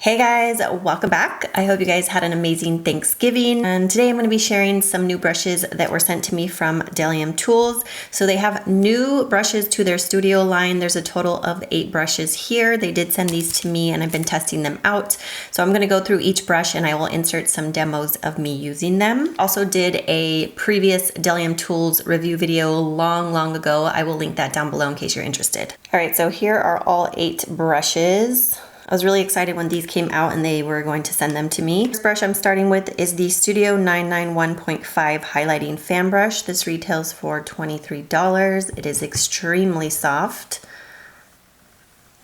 Hey guys, welcome back. I hope you guys had an amazing Thanksgiving. And today I'm going to be sharing some new brushes that were sent to me from Bdellium Tools. So they have new brushes to their studio line. There's a total of 8 brushes here. They did send these to me and I've been testing them out. So I'm going to go through each brush and I will insert some demos of me using them. Also did a previous Bdellium Tools review video long ago. I will link that down below in case you're interested. All right, so here are all 8 brushes. I was really excited when these came out and they were going to send them to me. First brush I'm starting with is the Studio 991.5 Highlighting Fan Brush. This retails for $23. It is extremely soft,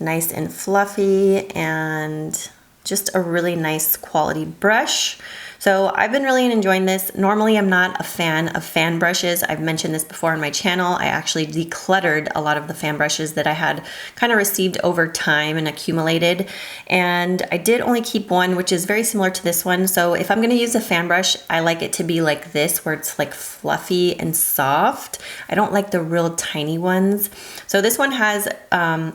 nice and fluffy, and just a really nice quality brush. So I've been really enjoying this. Normally I'm not a fan of fan brushes. I've mentioned this before on my channel. I actually decluttered a lot of the fan brushes that I had kind of received over time and accumulated. And I did only keep one, which is very similar to this one. So if I'm gonna use a fan brush, I like it to be like this, where it's like fluffy and soft. I don't like the real tiny ones. So this one has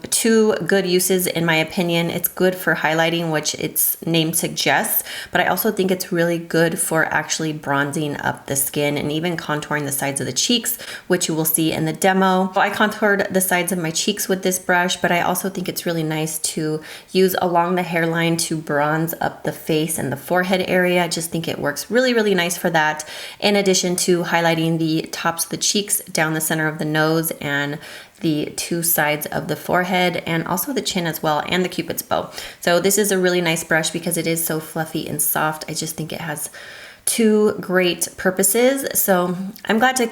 2 good uses in my opinion. It's good for highlighting, which its name suggests, but I also think it's really good for actually bronzing up the skin and even contouring the sides of the cheeks, which you will see in the demo. So I contoured the sides of my cheeks with this brush, but I also think it's really nice to use along the hairline to bronze up the face and the forehead area. I just think it works really nice for that, in addition to highlighting the tops of the cheeks, down the center of the nose, and the 2 sides of the forehead, and also the chin as well, and the cupid's bow. So this is a really nice brush because it is so fluffy and soft. I just think it has 2 great purposes. So I'm glad to,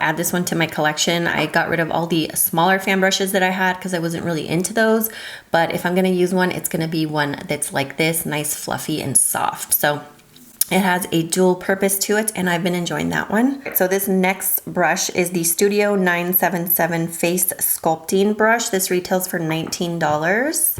add this one to my collection. I got rid of all the smaller fan brushes that I had because I wasn't really into those. But if I'm gonna use one, it's gonna be one that's like this, nice, fluffy, and soft. So it has a dual purpose to it, and I've been enjoying that one. So this next brush is the Studio 977 Face Sculpting Brush. This retails for $19.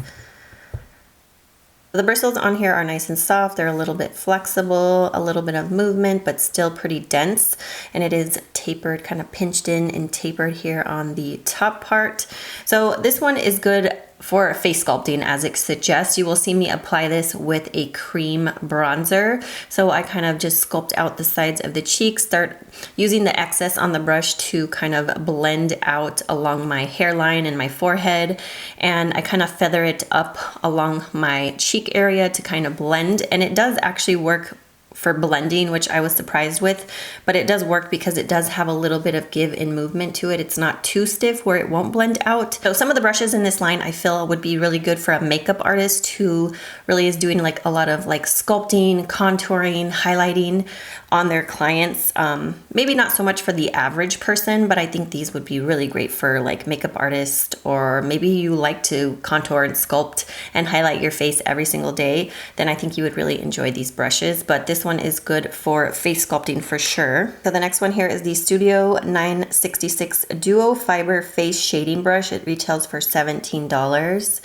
The bristles on here are nice and soft. They're a little bit flexible, a little bit of movement, but still pretty dense. And it is tapered, kind of pinched in and tapered here on the top part. So this one is good for face sculpting, as it suggests. You will see me apply this with a cream bronzer. So I kind of just sculpt out the sides of the cheeks, start using the excess on the brush to kind of blend out along my hairline and my forehead. And I kind of feather it up along my cheek area to kind of blend. And it does actually work for blending, which I was surprised with, but it does work because it does have a little bit of give and movement to it. It's not too stiff where it won't blend out. So some of the brushes in this line I feel would be really good for a makeup artist who really is doing like a lot of like sculpting, contouring, highlighting on their clients. Maybe not so much for the average person, but I think these would be really great for like makeup artists, or maybe you like to contour and sculpt and highlight your face every single day. Then I think you would really enjoy these brushes, but this one is good for face sculpting for sure. So the next one here is the Studio 966 Duo Fiber Face Shading Brush. It retails for $17.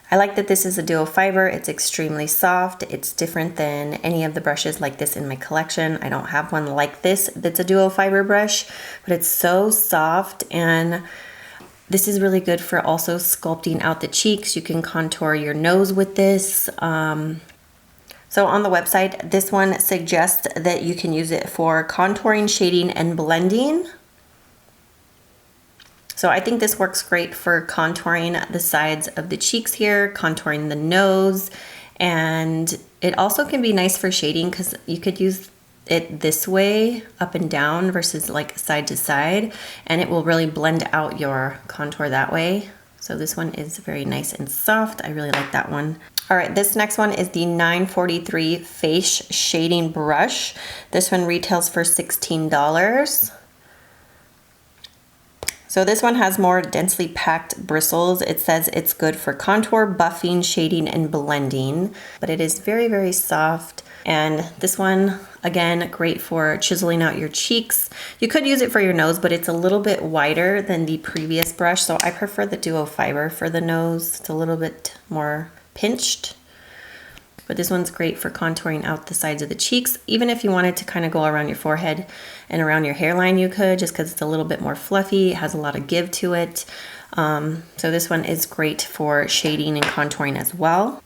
I like that this is a duo fiber. It's extremely soft. It's different than any of the brushes like this in my collection. I don't have one like this that's a duo fiber brush, but it's so soft, and this is really good for also sculpting out the cheeks. You can contour your nose with this. So on the website, this one suggests that you can use it for contouring, shading, and blending. So I think this works great for contouring the sides of the cheeks here, contouring the nose, and it also can be nice for shading because you could use it this way, up and down, versus like side to side, and it will really blend out your contour that way. So this one is very nice and soft. I really like that one. All right, this next one is the 943 Face Shading Brush. This one retails for $16. So this one has more densely packed bristles. It says it's good for contour, buffing, shading, and blending, but it is very soft. And this one, again, great for chiseling out your cheeks. You could use it for your nose, but it's a little bit wider than the previous brush, so I prefer the duo fiber for the nose. It's a little bit more pinched. But this one's great for contouring out the sides of the cheeks. Even if you wanted to kind of go around your forehead and around your hairline, you could, just because it's a little bit more fluffy. It has a lot of give to it. So this one is great for shading and contouring as well.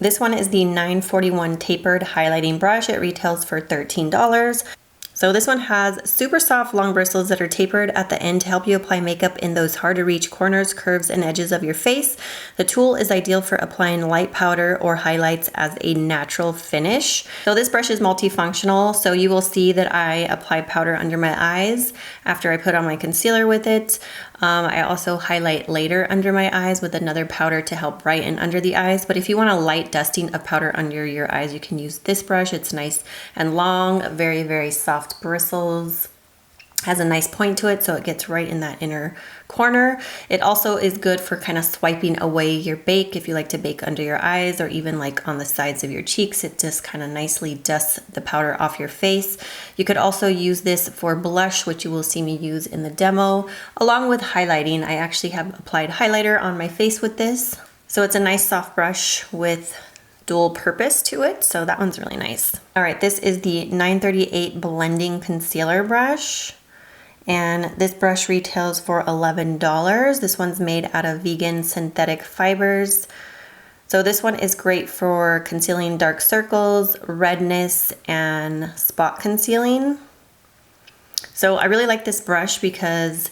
This one is the 941 tapered highlighting brush. It retails for $13. So this one has super soft long bristles that are tapered at the end to help you apply makeup in those hard to reach corners, curves, and edges of your face. The tool is ideal for applying light powder or highlights as a natural finish. So this brush is multifunctional, so you will see that I apply powder under my eyes after I put on my concealer with it. I also highlight later under my eyes with another powder to help brighten under the eyes. But if you want a light dusting of powder under your eyes, you can use this brush. It's nice and long, very, very soft bristles. Has a nice point to it, so it gets right in that inner corner. It also is good for kind of swiping away your bake if you like to bake under your eyes or even like on the sides of your cheeks. It just kind of nicely dusts the powder off your face. You could also use this for blush, which you will see me use in the demo, along with highlighting. I actually have applied highlighter on my face with this. So it's a nice soft brush with dual purpose to it, so that one's really nice. All right, this is the 938 blending concealer brush. And this brush retails for $11. This one's made out of vegan synthetic fibers. So this one is great for concealing dark circles, redness, and spot concealing. So I really like this brush because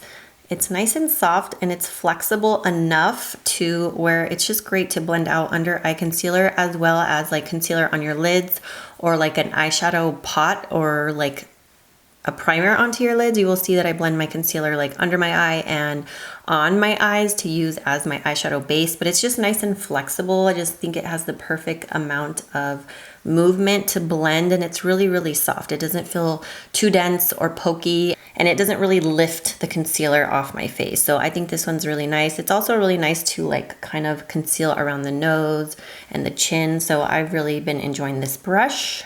it's nice and soft and it's flexible enough to where it's just great to blend out under eye concealer as well as like concealer on your lids or like an eyeshadow pot or like a primer onto your lids. You will see that I blend my concealer like under my eye and on my eyes to use as my eyeshadow base, but it's just nice and flexible. I just think it has the perfect amount of movement to blend, and it's really, really soft. It doesn't feel too dense or pokey, and it doesn't really lift the concealer off my face. So I think this one's really nice. It's also really nice to like kind of conceal around the nose and the chin. So I've really been enjoying this brush.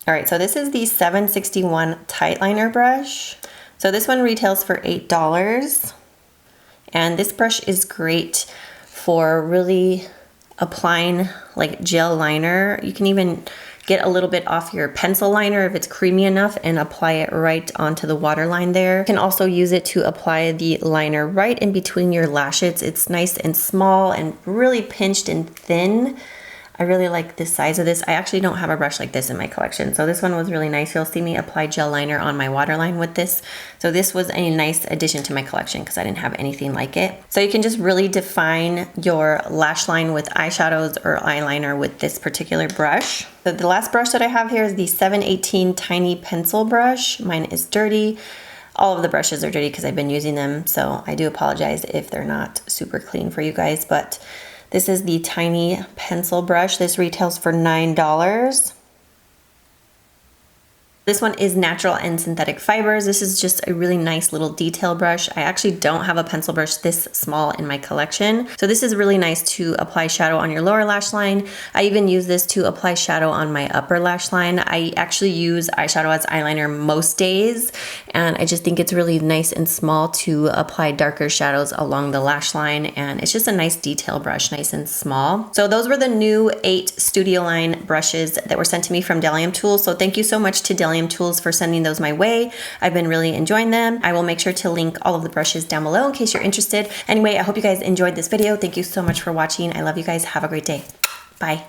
All right, so this is the 761 tight liner brush. So this one retails for $8. And this brush is great for really applying like gel liner. You can even get a little bit off your pencil liner if it's creamy enough and apply it right onto the waterline there. You can also use it to apply the liner right in between your lashes. It's nice and small and really pinched and thin. I really like this size of this. I actually don't have a brush like this in my collection, so this one was really nice. You'll see me apply gel liner on my waterline with this. So this was a nice addition to my collection because I didn't have anything like it. So you can just really define your lash line with eyeshadows or eyeliner with this particular brush. So the last brush that I have here is the 718 tiny pencil brush. Mine is dirty. All of the brushes are dirty because I've been using them, so I do apologize if they're not super clean for you guys, but this is the tiny pencil brush. This retails for $9. This one is natural and synthetic fibers. This is just a really nice little detail brush. I actually don't have a pencil brush this small in my collection. So this is really nice to apply shadow on your lower lash line. I even use this to apply shadow on my upper lash line. I actually use eyeshadow as eyeliner most days, and I just think it's really nice and small to apply darker shadows along the lash line, and it's just a nice detail brush, nice and small. So those were the new 8 Studio Line brushes that were sent to me from Bdellium Tools. So thank you so much to Bdellium Tools for sending those my way. I've been really enjoying them. I will make sure to link all of the brushes down below in case you're interested. Anyway, I hope you guys enjoyed this video. Thank you so much for watching. I love you guys. Have a great day. Bye.